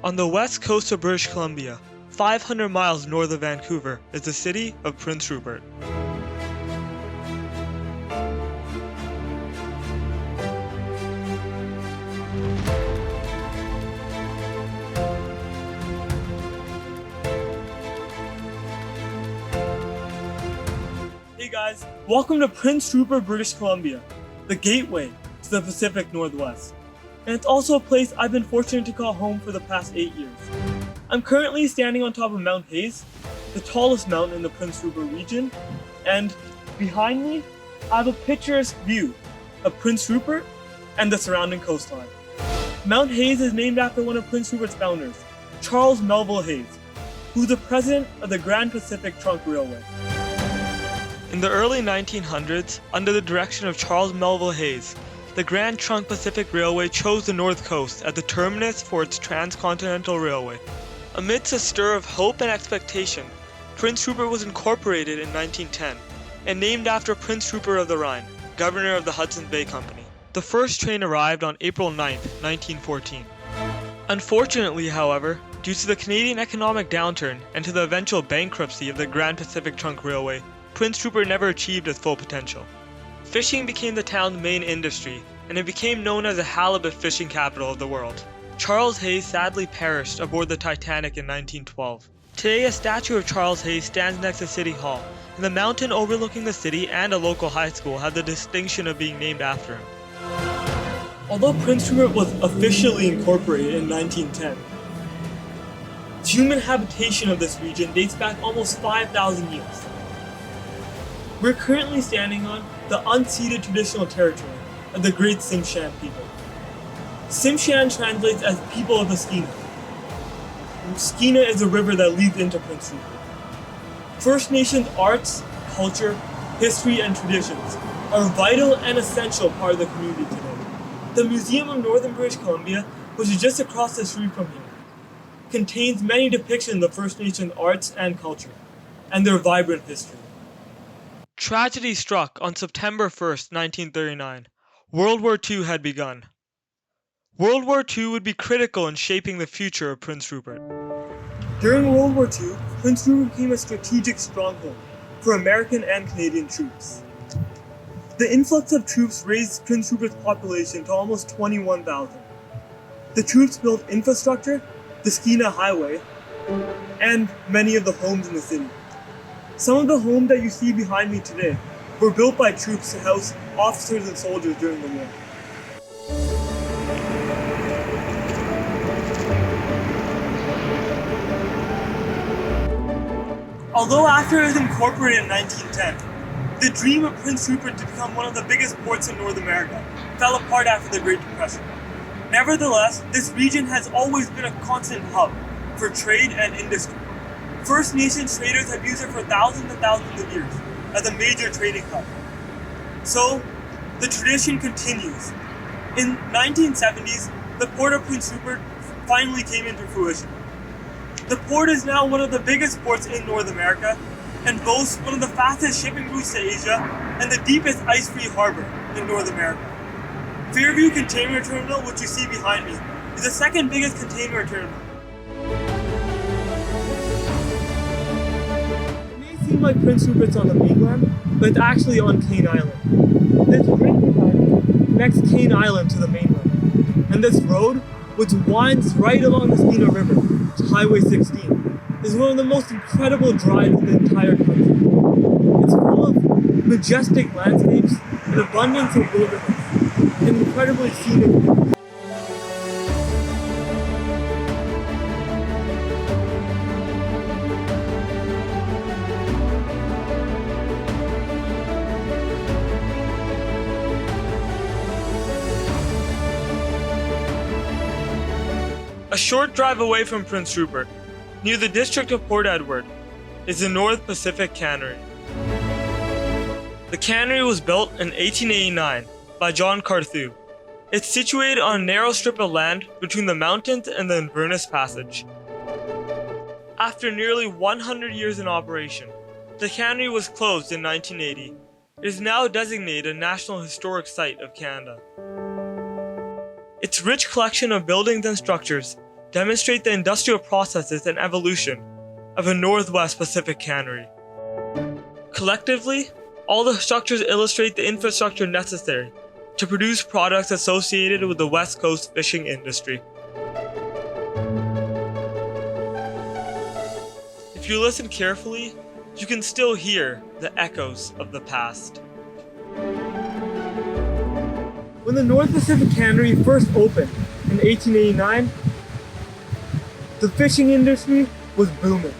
On the west coast of British Columbia, 500 miles north of Vancouver, is the city of Prince Rupert. Hey guys, welcome to Prince Rupert, British Columbia, the gateway to the Pacific Northwest. And it's also a place I've been fortunate to call home for the past 8 years. I'm currently standing on top of Mount Hayes, the tallest mountain in the Prince Rupert region, and behind me, I have a picturesque view of Prince Rupert and the surrounding coastline. Mount Hayes is named after one of Prince Rupert's founders, Charles Melville Hayes, who was the president of the Grand Pacific Trunk Railway. In the early 1900s, under the direction of Charles Melville Hayes, the Grand Trunk Pacific Railway chose the North Coast as the terminus for its transcontinental railway. Amidst a stir of hope and expectation, Prince Rupert was incorporated in 1910 and named after Prince Rupert of the Rhine, governor of the Hudson's Bay Company. The first train arrived on April 9, 1914. Unfortunately, however, due to the Canadian economic downturn and to the eventual bankruptcy of the Grand Pacific Trunk Railway, Prince Rupert never achieved its full potential. Fishing became the town's main industry, and it became known as the halibut fishing capital of the world. Charles Hayes sadly perished aboard the Titanic in 1912. Today, a statue of Charles Hayes stands next to City Hall, and the mountain overlooking the city and a local high school have the distinction of being named after him. Although Prince Rupert was officially incorporated in 1910, human habitation of this region dates back almost 5,000 years. We're currently standing on the unceded traditional territory of the Great Tsimshian people. Tsimshian translates as people of the Skeena. Skeena is a river that leads into Prince Rupert. First Nations arts, culture, history, and traditions are a vital and essential part of the community today. The Museum of Northern British Columbia, which is just across the street from here, contains many depictions of First Nations arts and culture, and their vibrant history. Tragedy struck on September 1st, 1939. World War II had begun. World War II would be critical in shaping the future of Prince Rupert. During World War II, Prince Rupert became a strategic stronghold for American and Canadian troops. The influx of troops raised Prince Rupert's population to almost 21,000. The troops built infrastructure, the Skeena Highway, and many of the homes in the city. Some of the homes that you see behind me today were built by troops to house officers and soldiers during the war. Although after it was incorporated in 1910, the dream of Prince Rupert to become one of the biggest ports in North America fell apart after the Great Depression. Nevertheless, this region has always been a constant hub for trade and industry. First Nations traders have used it for thousands and thousands of years as a major trading hub. So, the tradition continues. In 1970s, the port of Prince Rupert finally came into fruition. The port is now one of the biggest ports in North America and boasts one of the fastest shipping routes to Asia and the deepest ice-free harbor in North America. Fairview Container Terminal, which you see behind me, is the second biggest container terminal. Seem like Prince Rupert's on the mainland, but it's actually on Cane Island. This bridge behind me connects Cane Island to the mainland, and this road, which winds right along the Skeena River to Highway 16, is one of the most incredible drives in the entire country. It's full of majestic landscapes, an abundance of wilderness, and incredibly scenic. A short drive away from Prince Rupert, near the district of Port Edward, is the North Pacific Cannery. The cannery was built in 1889 by John Carthew. It's situated on a narrow strip of land between the mountains and the Inverness Passage. After nearly 100 years in operation, the cannery was closed in 1980. It is now designated a National Historic Site of Canada. Its rich collection of buildings and structures demonstrate the industrial processes and evolution of a Northwest Pacific cannery. Collectively, all the structures illustrate the infrastructure necessary to produce products associated with the West Coast fishing industry. If you listen carefully, you can still hear the echoes of the past. When the North Pacific Cannery first opened in 1889, the fishing industry was booming.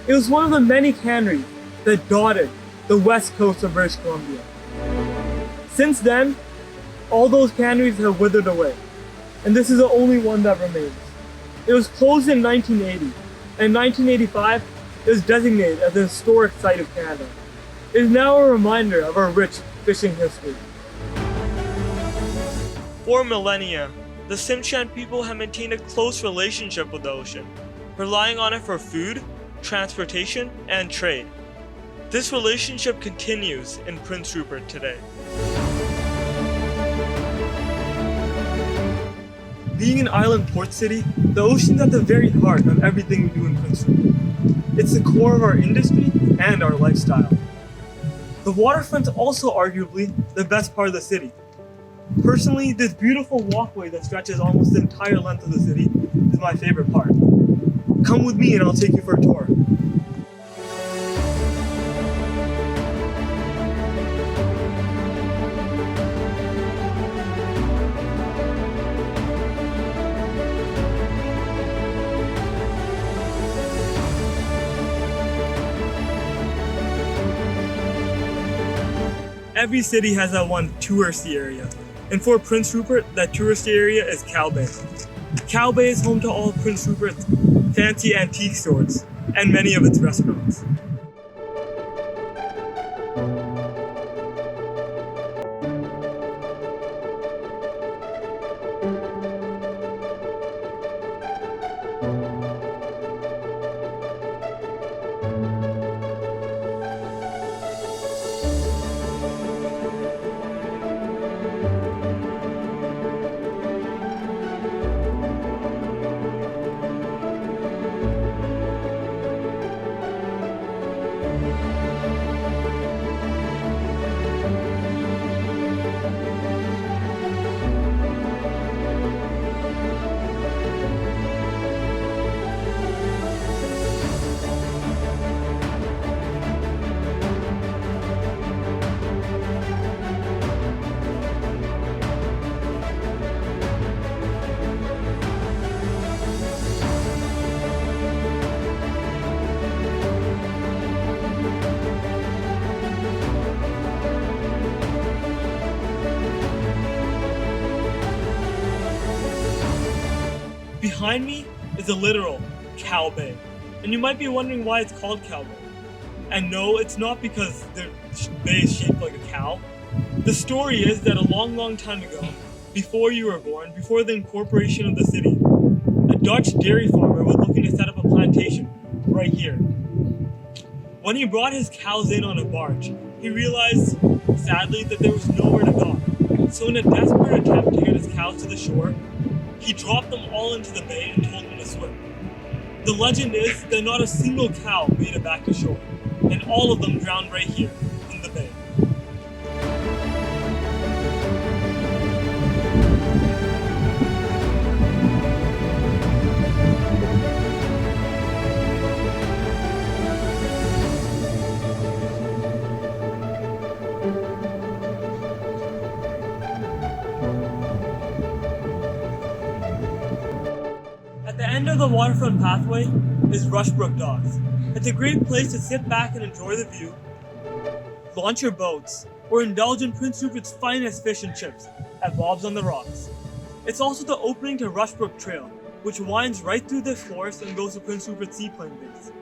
It was one of the many canneries that dotted the west coast of British Columbia. Since then, all those canneries have withered away, and this is the only one that remains. It was closed in 1980, and in 1985, it was designated as a historic site of Canada. It is now a reminder of our rich fishing history. For millennia, the Tsimshian people have maintained a close relationship with the ocean, relying on it for food, transportation, and trade. This relationship continues in Prince Rupert today. Being an island port city, the ocean is at the very heart of everything we do in Prince Rupert. It's the core of our industry and our lifestyle. The waterfront's also arguably the best part of the city. Personally, this beautiful walkway that stretches almost the entire length of the city is my favorite part. Come with me and I'll take you for a tour. Every city has that one touristy area, and for Prince Rupert, that touristy area is Cow Bay. Cow Bay is home to all of Prince Rupert's fancy antique stores and many of its restaurants. Behind me is a literal cow bay, and you might be wondering why it's called Cow Bay. And no, it's not because the bay is shaped like a cow. The story is that a long time ago, before you were born, before the incorporation of the city, a Dutch dairy farmer was looking to set up a plantation right here. When he brought his cows in on a barge, he realized, sadly, that there was nowhere to dock. So in a desperate attempt to get his cows to the shore, he dropped them all into the bay and told them to swim. The legend is that not a single cow made it back to shore, and all of them drowned right here in the bay. At the end of the waterfront pathway is Rushbrook Docks. It's a great place to sit back and enjoy the view, launch your boats, or indulge in Prince Rupert's finest fish and chips at Bob's on the Rocks. It's also the opening to Rushbrook Trail, which winds right through this forest and goes to Prince Rupert Seaplane Base.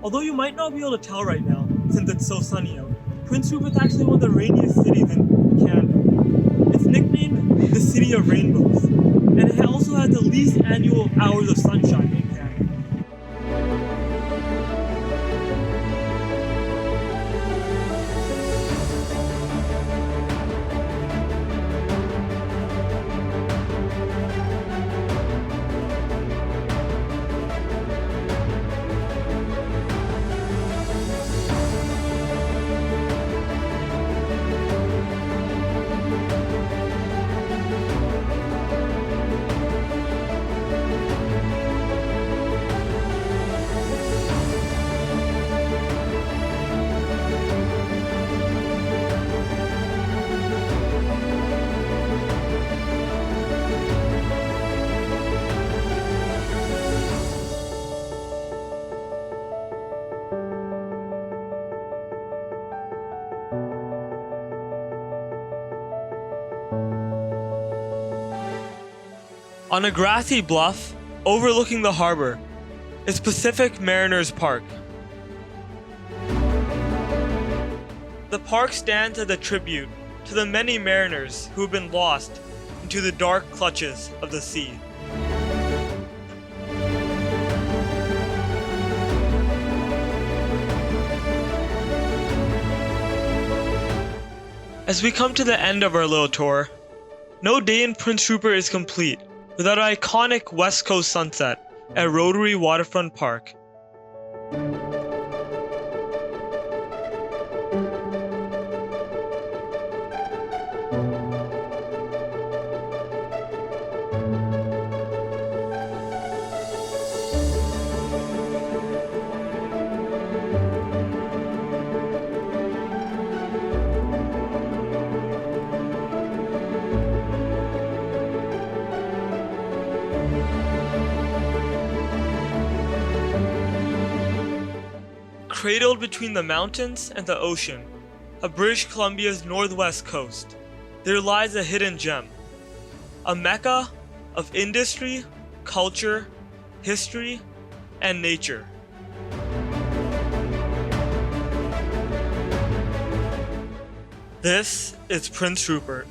Although you might not be able to tell right now, since it's so sunny out, Prince Rupert's actually one of the rainiest cities in Canada. It's nicknamed the City of Rainbows, and it also has the least annual hours of sunshine in Canada. On a grassy bluff overlooking the harbor is Pacific Mariners Park. The park stands as a tribute to the many mariners who have been lost into the dark clutches of the sea. As we come to the end of our little tour, no day in Prince Rupert is complete without an iconic West Coast sunset at Rotary Waterfront Park. Cradled between the mountains and the ocean, of British Columbia's northwest coast, there lies a hidden gem, a mecca of industry, culture, history, and nature. This is Prince Rupert.